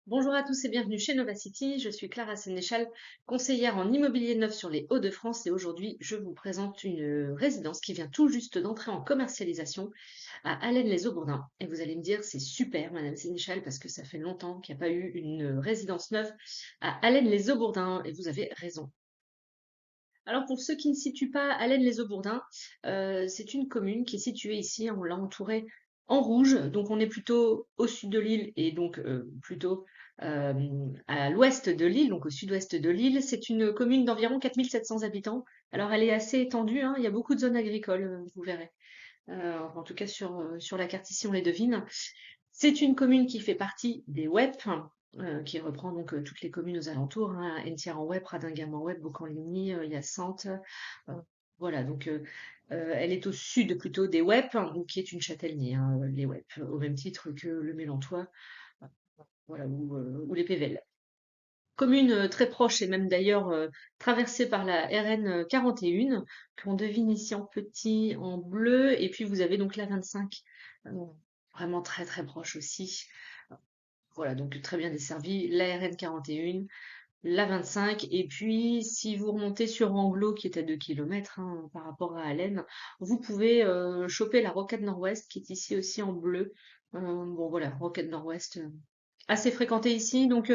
Bonjour à tous et bienvenue chez Nova City. Je suis Clara Sénéchal, conseillère en immobilier neuf sur les Hauts-de-France et aujourd'hui je vous présente une résidence qui vient tout juste d'entrer en commercialisation à Allen-les-Aubourdins. Et vous allez me dire c'est super Madame Sénéchal parce que ça fait longtemps qu'il n'y a pas eu une résidence neuve à Allen-les-Aubourdins et vous avez raison. Alors pour ceux qui ne situent pas Allen-les-Aubourdins, c'est une commune qui est située ici, on l'a entourée en rouge, donc on est plutôt au sud de l'île et donc plutôt euh, à l'ouest de l'île, donc au sud-ouest de l'île. C'est une commune d'environ 4700 habitants. Alors elle est assez étendue, hein, il y a beaucoup de zones agricoles, vous verrez. En tout cas sur la carte ici on les devine. C'est une commune qui fait partie des WEP, qui reprend donc toutes les communes aux alentours, hein, Entière-en-Web, Pradinguem-en-Web, Beaucamp-Ligny, Hyacinthe. euh, voilà, donc elle est au sud plutôt des WEP, hein, qui est une châtellenie, hein, les WEP, au même titre que le Mélantois, euh, voilà, ou les Pévèles. Commune très proche et même d'ailleurs traversée par la RN 41, qu'on devine ici en petit, en bleu, et puis vous avez donc la 25, euh, vraiment très très proche aussi. Voilà, donc très bien desservie, la RN 41, la 25, et puis si vous remontez sur Anglo, qui est à 2 km par rapport à Allen, vous pouvez choper la Rocade Nord-Ouest, qui est ici aussi en bleu. Bon voilà, Rocade Nord-Ouest, assez fréquentée ici, donc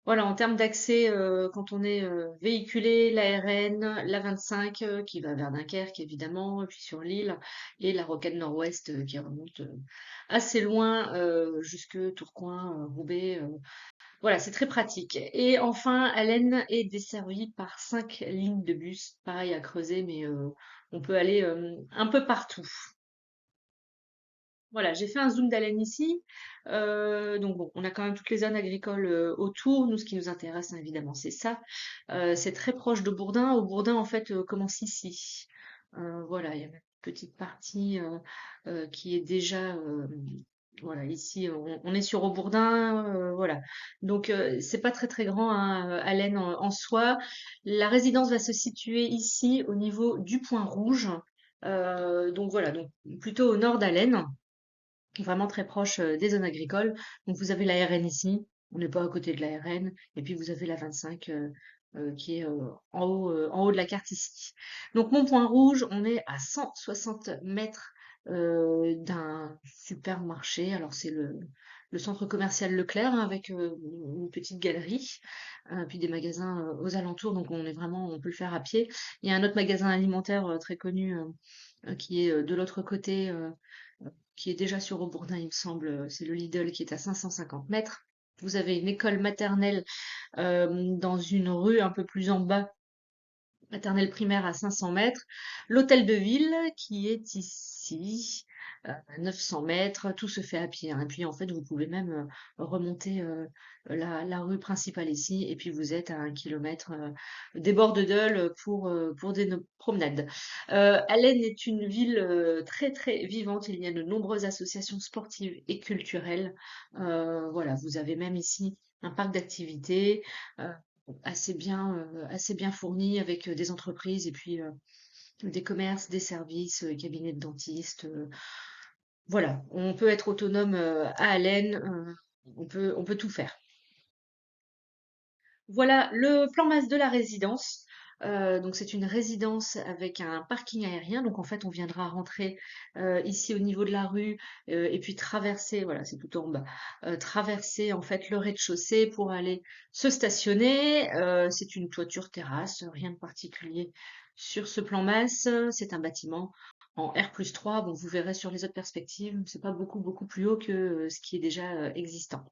voilà, en termes d'accès, quand on est véhiculé, la RN, la 25 qui va vers Dunkerque évidemment, et puis sur l'île, et la Rocade Nord-Ouest qui remonte assez loin jusque Tourcoing, Roubaix. Voilà, c'est très pratique. Et enfin, Allen est desservie par 5 lignes de bus, pareil à Creuset, mais on peut aller un peu partout. Voilà, j'ai fait un zoom d'Allen ici. Donc bon, on a quand même toutes les zones agricoles autour. Nous, ce qui nous intéresse, hein, évidemment, c'est ça. C'est très proche de Bourdin. Au Bourdin, en fait, commence ici. Voilà, il y a une petite partie qui est déjà... voilà, ici, on est sur Aubourdin. Voilà. Donc, c'est pas très très grand, hein, Allen en soi. La résidence va se situer ici, au niveau du Point Rouge. Donc voilà, donc plutôt au nord d'Allen, vraiment très proche des zones agricoles. Donc vous avez la RN ici, on n'est pas à côté de la RN, et puis vous avez la 25 qui est en haut de la carte ici. Donc mon point rouge, on est à 160 mètres d'un supermarché. Alors c'est le centre commercial Leclerc, hein, avec une petite galerie, puis des magasins aux alentours. Donc on est vraiment, on peut le faire à pied. Il y a un autre magasin alimentaire très connu qui est de l'autre côté, qui est déjà sur Aubourdin, il me semble. C'est le Lidl qui est à 550 mètres. Vous avez une école maternelle dans une rue un peu plus en bas, maternelle primaire à 500 mètres. L'hôtel de ville qui est ici, à 900 mètres. Tout se fait à pied, hein. Et puis en fait, vous pouvez même remonter la rue principale ici. Et puis vous êtes à 1 kilomètre des bords de Dole pour des promenades. Allen est une ville très très vivante. Il y a de nombreuses associations sportives et culturelles. Voilà, vous avez même ici un parc d'activités. euh, assez bien fourni avec des entreprises et puis des commerces, des services, cabinets de dentistes. Voilà, on peut être autonome à Allen, on peut tout faire. Voilà le plan masse de la résidence. Donc c'est une résidence avec un parking aérien. Donc en fait on viendra rentrer ici au niveau de la rue et puis traverser, voilà c'est tout en bas, traverser en fait le rez-de-chaussée pour aller se stationner. C'est une toiture terrasse, rien de particulier sur ce plan masse. C'est un bâtiment en R+3. Bon vous verrez sur les autres perspectives, c'est pas beaucoup plus haut que ce qui est déjà existant.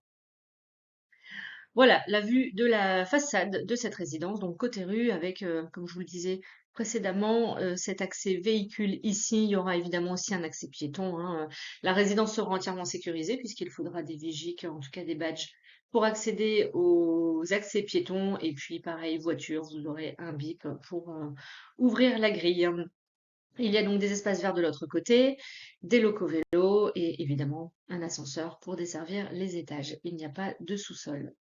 Voilà la vue de la façade de cette résidence, donc côté rue, avec, comme je vous le disais précédemment, cet accès véhicule ici. Il y aura évidemment aussi un accès piéton, hein. La résidence sera entièrement sécurisée puisqu'il faudra des vigies, en tout cas des badges, pour accéder aux accès piétons. Et puis pareil, voiture, vous aurez un bip pour ouvrir la grille. Il y a donc des espaces verts de l'autre côté, des locaux vélos et évidemment un ascenseur pour desservir les étages. Il n'y a pas de sous-sol.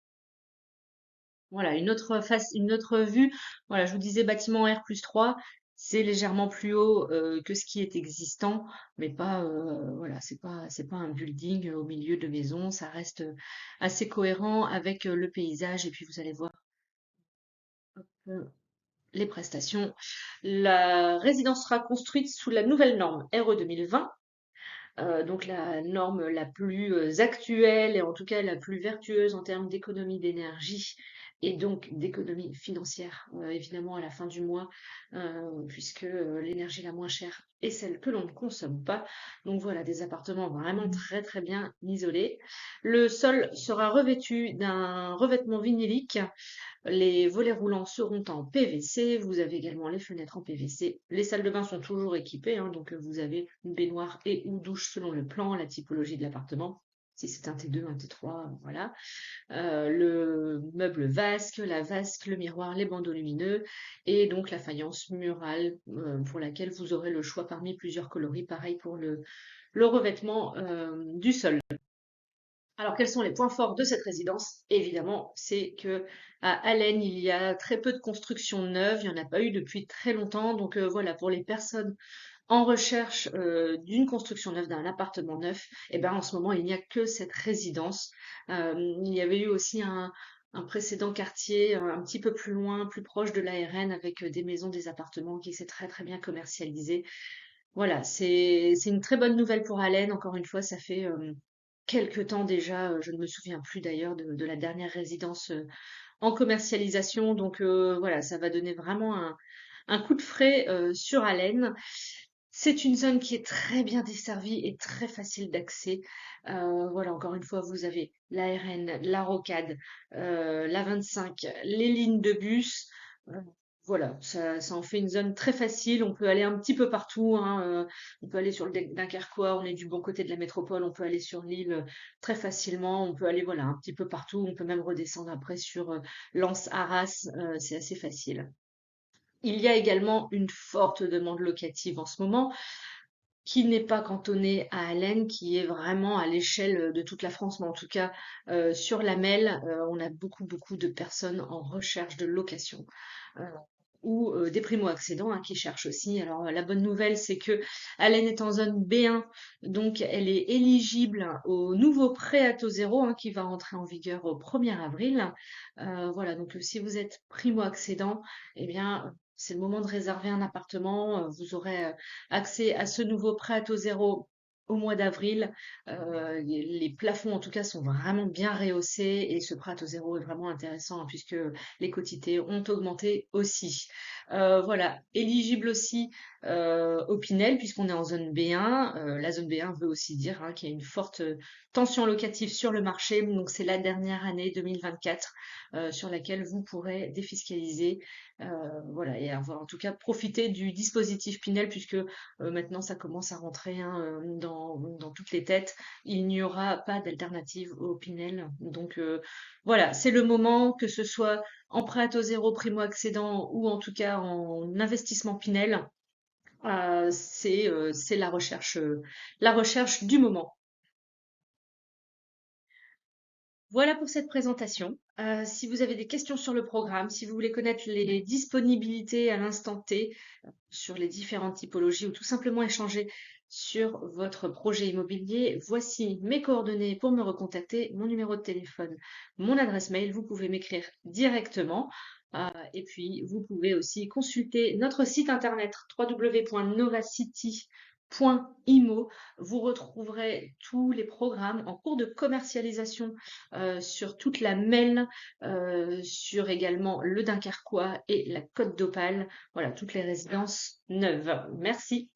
Voilà, une autre face, une autre vue. Voilà, je vous disais bâtiment R+3. C'est légèrement plus haut que ce qui est existant, mais pas, voilà, c'est pas un building au milieu de maisons. Ça reste assez cohérent avec le paysage. Et puis vous allez voir euh, les prestations. La résidence sera construite sous la nouvelle norme RE 2020. Donc la norme la plus actuelle et en tout cas la plus vertueuse en termes d'économie d'énergie et donc d'économie financière, évidemment à la fin du mois, puisque l'énergie la moins chère est celle que l'on ne consomme pas. Donc voilà, des appartements vraiment très très bien isolés. Le sol sera revêtu d'un revêtement vinylique, les volets roulants seront en PVC. Vous avez également les fenêtres en PVC. Les salles de bain sont toujours équipées, hein, donc vous avez une baignoire et ou douche selon le plan, la typologie de l'appartement. Si c'est un T2, un T3, voilà. Le meuble vasque, la vasque, le miroir, les bandeaux lumineux et donc la faïence murale pour laquelle vous aurez le choix parmi plusieurs coloris. Pareil pour le revêtement du sol. Alors, quels sont les points forts de cette résidence? Évidemment, c'est que à Allen, il y a très peu de constructions neuves, il n'y en a pas eu depuis très longtemps. Donc voilà, pour les personnes en recherche d'une construction neuve, d'un appartement neuf, eh ben, en ce moment, il n'y a que cette résidence. Il y avait eu aussi un précédent quartier un petit peu plus loin, plus proche de l'ARN, avec des maisons, des appartements qui s'est très très bien commercialisé. Voilà, c'est une très bonne nouvelle pour Allen. Encore une fois, ça fait quelque temps déjà, je ne me souviens plus d'ailleurs de la dernière résidence en commercialisation. Donc voilà, ça va donner vraiment un coup de frais sur Allen. C'est une zone qui est très bien desservie et très facile d'accès. Voilà, encore une fois, vous avez la RN, la Rocade, la 25, les lignes de bus. Euh, voilà, ça en fait une zone très facile. On peut aller un petit peu partout, hein, on peut aller sur le Dunkerquois, on est du bon côté de la métropole. On peut aller sur l'île très facilement. On peut aller voilà un petit peu partout. On peut même redescendre après sur Lens, Arras. C'est assez facile. Il y a également une forte demande locative en ce moment, qui n'est pas cantonnée à Allen, qui est vraiment à l'échelle de toute la France, mais en tout cas sur la MEL, on a beaucoup de personnes en recherche de location. Euh, ou des primo-accédants qui cherchent aussi. Alors la bonne nouvelle, c'est que Allen est en zone B1, donc elle est éligible au nouveau prêt à taux zéro qui va rentrer en vigueur au 1er avril. Voilà, donc si vous êtes primo-accédant, eh bien c'est le moment de réserver un appartement. Vous aurez accès à ce nouveau prêt à taux zéro au mois d'avril. Les plafonds, en tout cas, sont vraiment bien rehaussés et ce prêt à taux zéro est vraiment intéressant puisque les quotités ont augmenté aussi. Voilà, éligible aussi au Pinel puisqu'on est en zone B1. La zone B1 veut aussi dire qu'il y a une forte tension locative sur le marché. Donc c'est la dernière année 2024 sur laquelle vous pourrez défiscaliser voilà, et avoir en tout cas profité du dispositif Pinel puisque maintenant ça commence à rentrer dans toutes les têtes. Il n'y aura pas d'alternative au Pinel. Donc voilà, c'est le moment, que ce soit en prêt à taux zéro primo-accédant ou en tout cas en investissement Pinel, c'est la recherche du moment. Voilà pour cette présentation. Si vous avez des questions sur le programme, si vous voulez connaître les disponibilités à l'instant T sur les différentes typologies ou tout simplement échanger sur votre projet immobilier, voici mes coordonnées pour me recontacter, mon numéro de téléphone, mon adresse mail. Vous pouvez m'écrire directement. Et puis, vous pouvez aussi consulter notre site internet www.novacity.imo. Vous retrouverez tous les programmes en cours de commercialisation sur toute la MEL, sur également le Dunkerquois et la Côte d'Opale. Voilà, toutes les résidences neuves. Merci.